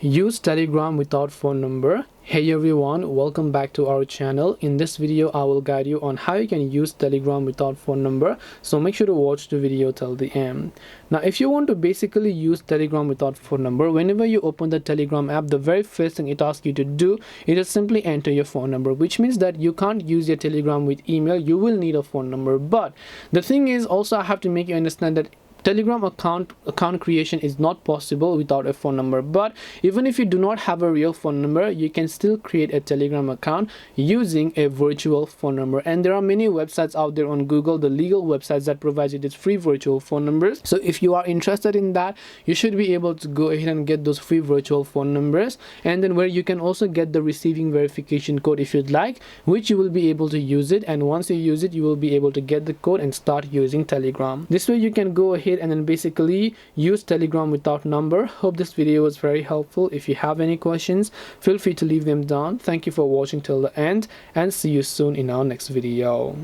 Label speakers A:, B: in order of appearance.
A: Use Telegram without phone number. Hey everyone, welcome back to our channel. In this video I will guide you on how you can use Telegram without phone number, so make sure to watch the video till the end. Now if you want to basically use Telegram without phone number, whenever you open the Telegram app, the very first thing it asks you to do is simply enter your phone number, which means that you can't use your Telegram with email. You will need a phone number. But the thing is, also I have to make you understand that Telegram account creation is not possible without a phone number. But even if you do not have a real phone number, you can still create a Telegram account using a virtual phone number. And there are many websites out there on Google, the legal websites, that provide you these free virtual phone numbers. So if you are interested in that, you should be able to go ahead and get those free virtual phone numbers, and then where you can also get the receiving verification code if you'd like, which you will be able to use it. And once you use it, you will be able to get the code and start using Telegram. This way you can go ahead and then basically use Telegram without number. Hope this video was very helpful. If you have any questions, feel free to leave them down. Thank you for watching till the end, and see you soon in our next video.